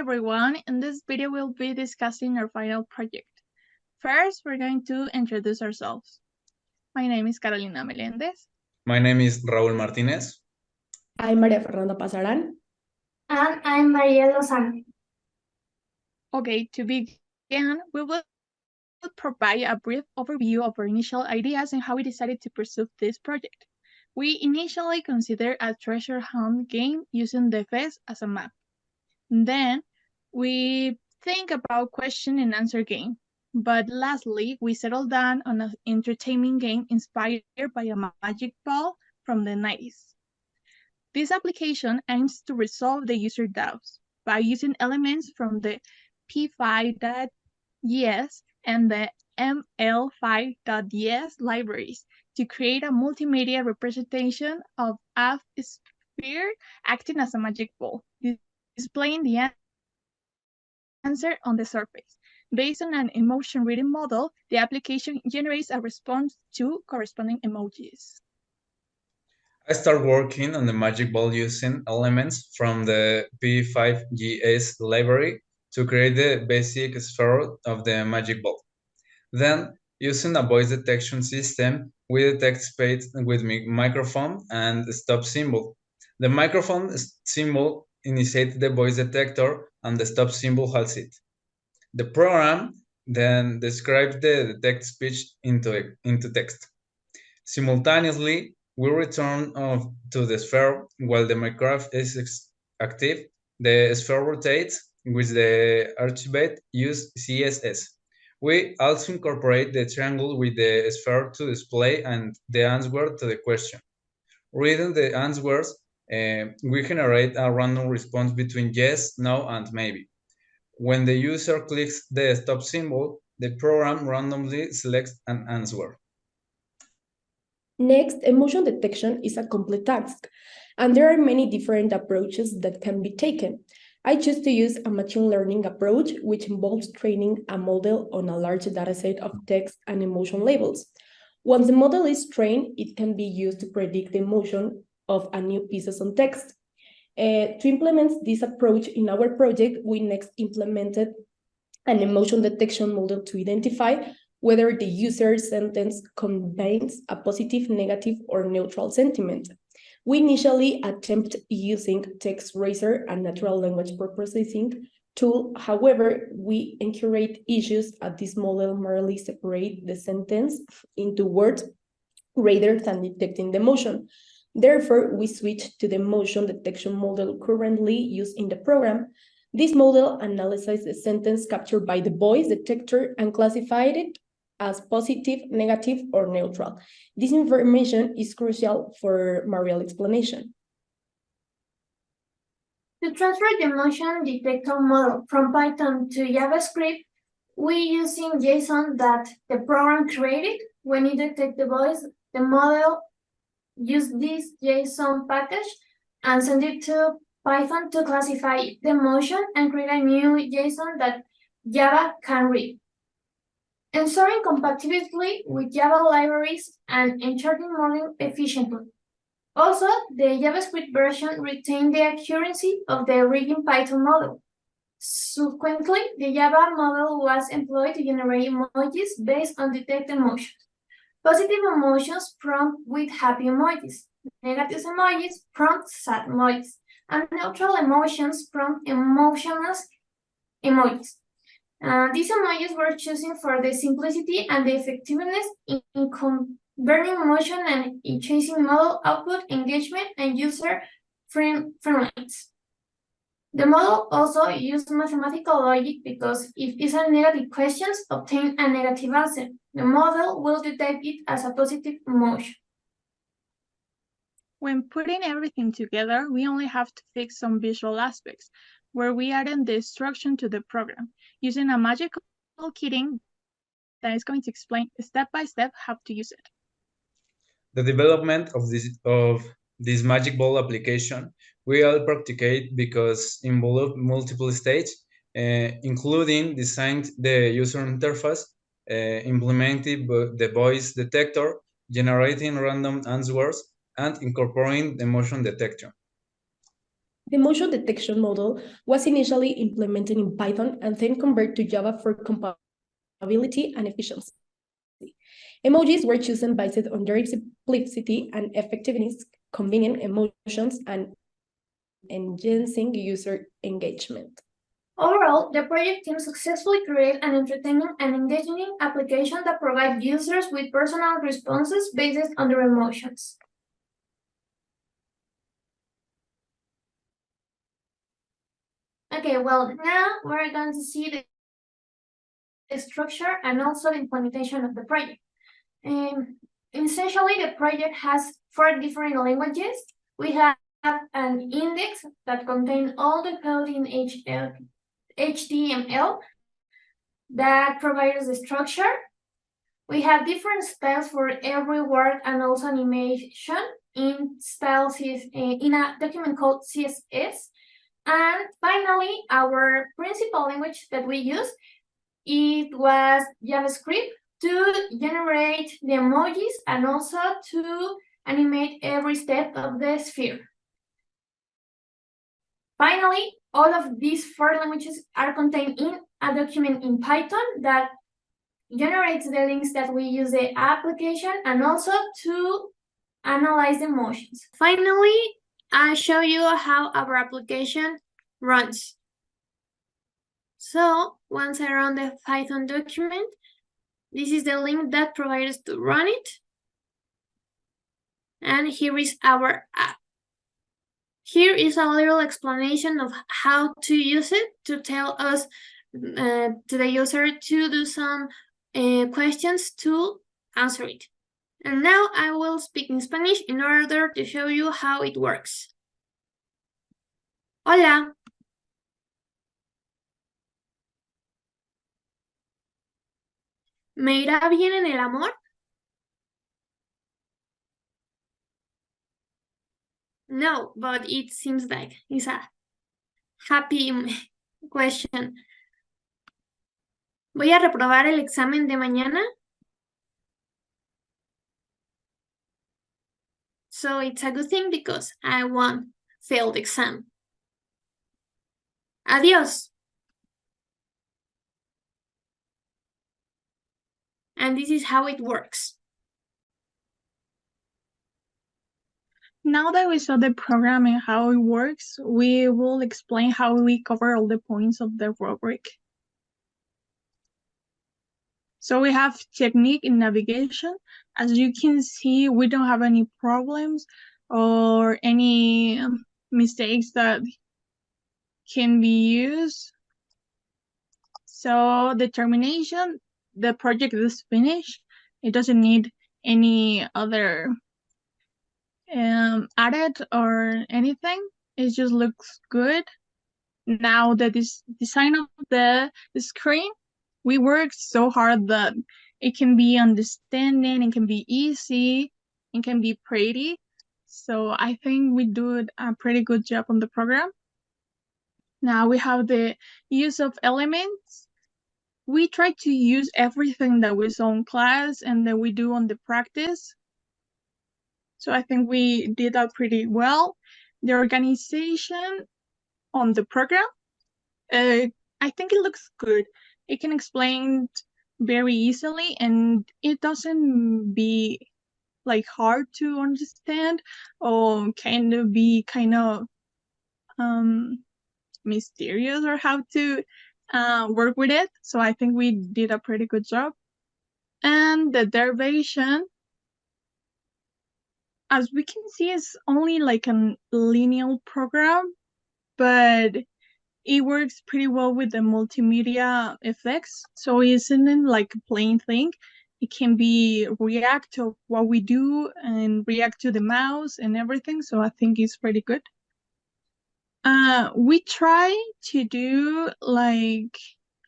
everyone, in this video we'll be discussing our final project. First, we're going to introduce ourselves. My name is Carolina Melendez. My name is Raúl Martínez. I'm María Fernanda Pasarán. And I'm María Lozano. Okay, to begin, we will provide a brief overview of our initial ideas and how we decided to pursue this project. We initially considered a treasure hunt game using the Fez as a map. Then we think about question and answer game. But lastly, we settled down on an entertainment game inspired by a magic ball from the 90s. This application aims to resolve the user doubts by using elements from the P5.es and the ML5.es libraries to create a multimedia representation of a sphere acting as a magic ball, displaying the answer on the surface. Based on an emotion reading model, the application generates a response to corresponding emojis. I start working on the magic ball using elements from the P5GS library to create the basic sphere of the magic ball. Then, using a voice detection system, we detect space with microphone and stop symbol. The microphone symbol initiates the voice detector and the stop symbol halts it. The program then describes the detect speech into text. Simultaneously, we return to the sphere while the microphone is active. The sphere rotates with the archived use CSS. We also incorporate the triangle with the sphere to display and the answer to the question. Reading the answers, we generate a random response between yes, no, and maybe. When the user clicks the stop symbol, the program randomly selects an answer. Next, emotion detection is a complex task, and there are many different approaches that can be taken. I choose to use a machine learning approach, which involves training a model on a large dataset of text and emotion labels. Once the model is trained, it can be used to predict the emotion of a new pieces of text. To implement this approach in our project, we next implemented an emotion detection model to identify whether the user's sentence contains a positive, negative, or neutral sentiment. We initially attempt using TextRaiser, a natural language processing tool. However, we encountered issues as this model merely separates the sentence into words rather than detecting the emotion. Therefore, we switched to the emotion detection model currently used in the program. This model analyzes the sentence captured by the voice detector and classified it as positive, negative, or neutral. This information is crucial for Mariel's explanation. To transfer the emotion detector model from Python to JavaScript, we using JSON that the program created. When it detects the voice, the model uses this JSON package and send it to Python to classify the emotion and create a new JSON that Java can read. Ensuring compatibility with Java libraries and ensuring modeling efficiently. Also, the JavaScript version retained the accuracy of the original Python model. Subsequently, the Java model was employed to generate emojis based on detected emotions. Positive emotions prompt with happy emojis. Negative emojis prompt sad emojis. And neutral emotions prompt emotionless emojis. These emojis were chosen for the simplicity and the effectiveness in converting emotion and chasing model output, engagement, and user friendliness. The model also used mathematical logic because if it's a negative question, obtain a negative answer. The model will detect it as a positive emotion. When putting everything together, we only have to fix some visual aspects, where we added the instruction to the program, using a magical keying that is going to explain step by step how to use it. The development of this magic ball application we all practicate because involved multiple stages, including designing the user interface, implementing the voice detector, generating random answers, and incorporating the emotion detection. The motion detection model was initially implemented in Python and then converted to Java for compatibility and efficiency. Emojis were chosen based on their simplicity and effectiveness, convenient emotions, and enhancing user engagement. Overall, the project team successfully created an entertaining and engaging application that provides users with personal responses based on their emotions. Okay, well, now we're going to see the structure and also the implementation of the project. Essentially, the project has 4 different languages. We have an index that contains all the code in HTML that provides the structure. We have different styles for every word and also animation in in a document called CSS. And finally, our principal language that we use, it was JavaScript to generate the emojis and also to animate every step of the sphere. Finally, all of these 4 languages are contained in a document in Python that generates the links that we use the application and also to analyze the motions. Finally, I show you how our application runs. So once I run the Python document, this is the link that provides us to run it. And here is our app. Here is a little explanation of how to use it to tell us to the user to do some questions to answer it. And now I will speak in Spanish in order to show you how it works. Hola. ¿Me irá bien en el amor? No, but it seems like it's a happy question. ¿Voy a reprobar el examen de mañana? So it's a good thing because I won't fail the exam. Adiós. And this is how it works. Now that we saw the program and how it works, we will explain how we cover all the points of the rubric. So we have technique in navigation. As you can see, we don't have any problems or any mistakes that can be used. So the termination, the project is finished. It doesn't need any other added or anything. It just looks good. Now that this design of the screen, we worked so hard that it can be understanding, it can be easy, it can be pretty. So I think we did a pretty good job on the program. Now we have the use of elements. We try to use everything that we saw in class and that we do on the practice. So I think we did that pretty well. The organization on the program, I think it looks good. It can explain very easily and it doesn't be like hard to understand or be kind of mysterious or how to work with it. So I think we did a pretty good job. And the derivation, as we can see, is only like a linear program, but it works pretty well with the multimedia effects. So it isn't like a plain thing. It can be react to what we do and react to the mouse and everything. So I think it's pretty good. We try to do like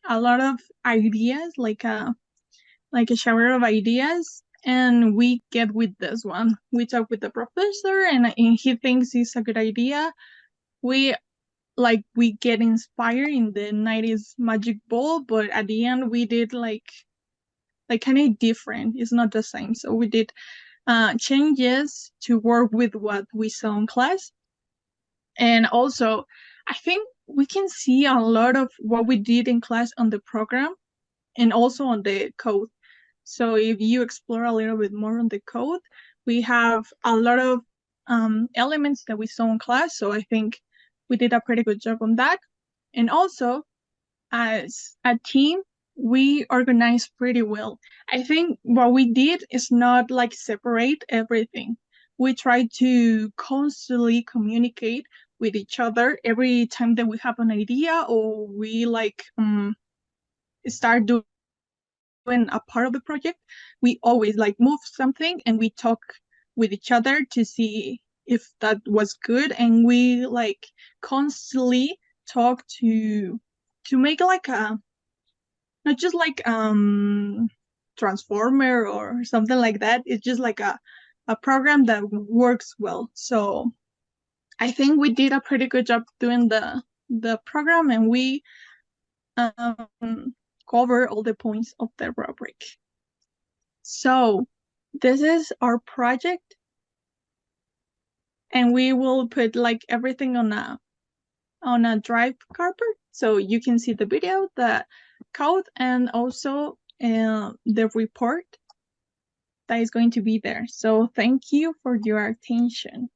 a lot of ideas, like a shower of ideas, and we get with this one. We talk with the professor and he thinks it's a good idea. We get inspired in the 90s MagicBall, but at the end we did like kind of different. It's not the same. So we did changes to work with what we saw in class. And also, I think we can see a lot of what we did in class on the program and also on the code. So if you explore a little bit more on the code, we have a lot of elements that we saw in class. So I think we did a pretty good job on that. And also, as a team, we organized pretty well. I think what we did is not like separate everything. We try to constantly communicate with each other every time that we have an idea or we like start doing a part of the project. We always like move something and we talk with each other to see if that was good, and we like constantly talk to make like a not just like transformer or something like that. It's just like a program that works well. So I think we did a pretty good job doing the program, and we cover all the points of the rubric. So this is our project, and we will put like everything on a drive carpet so you can see the video, the code, and also the report that is going to be there. So thank you for your attention.